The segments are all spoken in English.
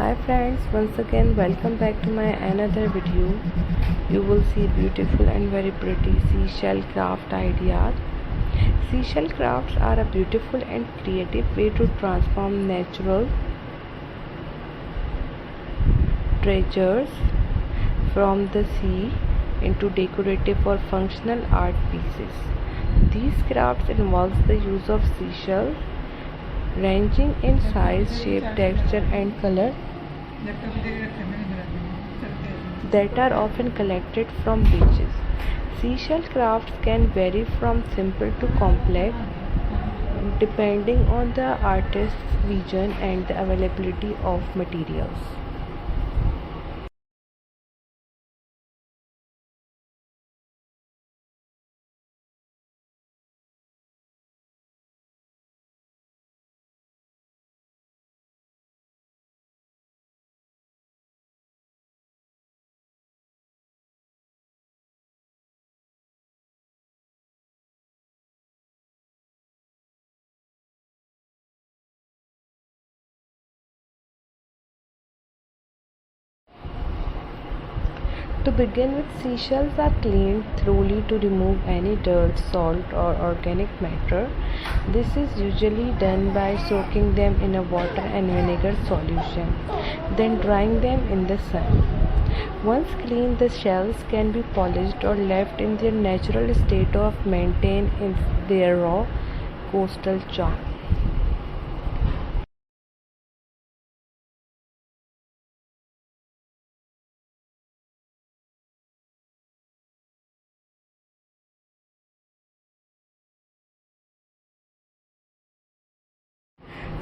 Hi friends, once again welcome back to my another video. You will see beautiful and very pretty seashell craft ideas. Seashell crafts are a beautiful and creative way to transform natural treasures from the sea into decorative or functional art pieces. These crafts involve the use of seashells ranging in size, shape, texture and color that are often collected from beaches. Seashell crafts can vary from simple to complex depending on the artist's vision and the availability of materials. To begin with, seashells are cleaned thoroughly to remove any dirt, salt or organic matter. This is usually done by soaking them in a water and vinegar solution, then drying them in the sun. Once cleaned, the shells can be polished or left in their natural state to maintain their raw coastal charm.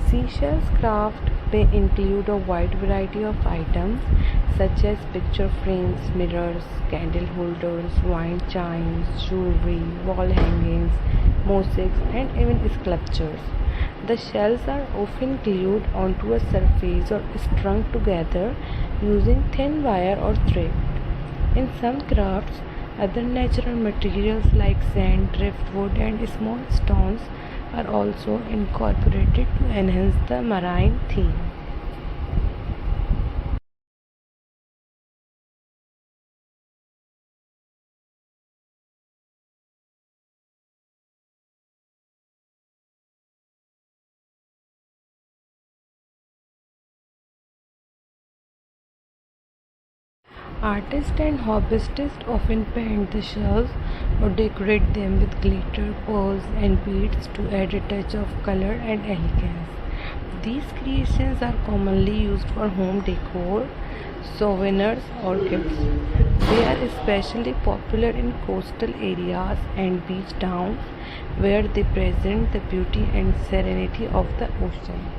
Seashell's craft may include a wide variety of items such as picture frames, mirrors, candle holders, wine chimes, jewelry, wall hangings, mosaics, and even sculptures. The shells are often glued onto a surface or strung together using thin wire or thread. In some crafts, other natural materials like sand, driftwood, and small stones are also incorporated to enhance the marine theme. Artists and hobbyists often paint the shells or decorate them with glitter, pearls, and beads to add a touch of color and elegance. These creations are commonly used for home decor, souvenirs, or gifts. They are especially popular in coastal areas and beach towns where they present the beauty and serenity of the ocean.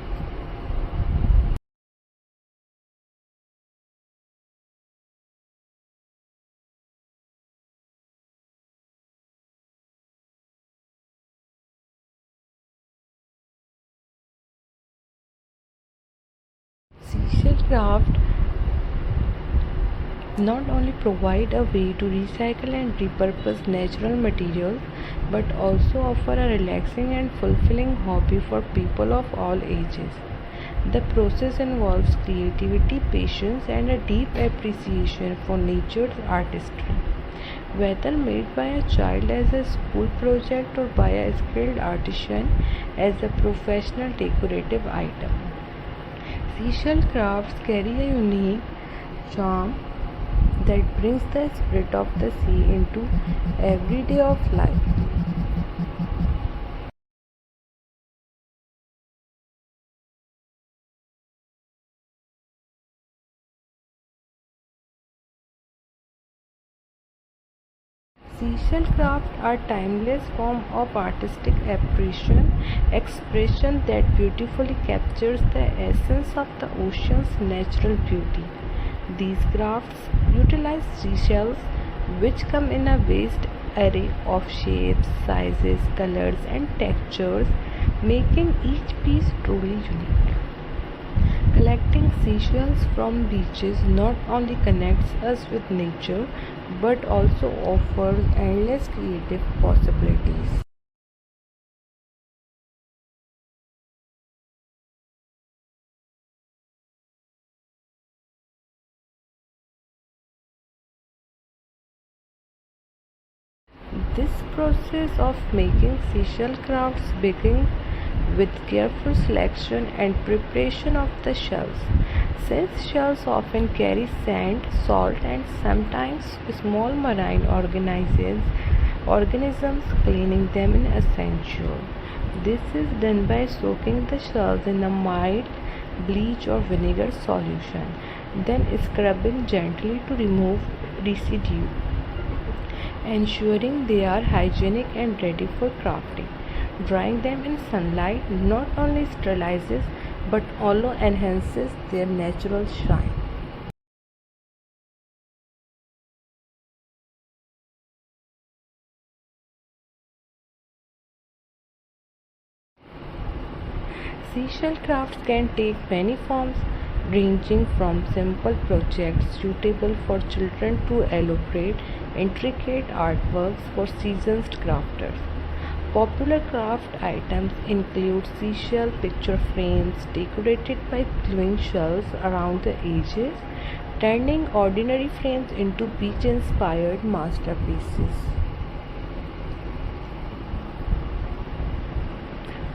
Seashell craft not only provide a way to recycle and repurpose natural materials but also offer a relaxing and fulfilling hobby for people of all ages. The process involves creativity, patience, and a deep appreciation for nature's artistry. Whether made by a child as a school project or by a skilled artisan as a professional decorative item, seashell crafts carry a unique charm that brings the spirit of the sea into every day of life. Seashell crafts are timeless form of artistic expression that beautifully captures the essence of the ocean's natural beauty. These crafts utilize seashells which come in a vast array of shapes, sizes, colors and textures, making each piece truly unique. Collecting seashells from beaches not only connects us with nature but also offers endless creative possibilities. This process of making seashell crafts begins with careful selection and preparation of the shells. Since shells often carry sand, salt, and sometimes small marine organisms, cleaning them is essential. This is done by soaking the shells in a mild bleach or vinegar solution, then scrubbing gently to remove residue, ensuring they are hygienic and ready for crafting. Drying them in sunlight not only sterilizes but also enhances their natural shine. Seashell crafts can take many forms, ranging from simple projects suitable for children to elaborate, intricate artworks for seasoned crafters. Popular craft items include seashell picture frames decorated by gluing shells around the edges, turning ordinary frames into beach-inspired masterpieces.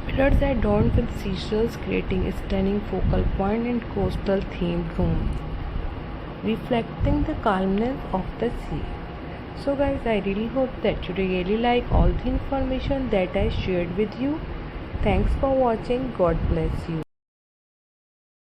Pillars adorned with seashells, creating a stunning focal point in coastal themed rooms, reflecting the calmness of the sea. So guys, I really hope that you really like all the information that I shared with you. Thanks for watching. God bless you.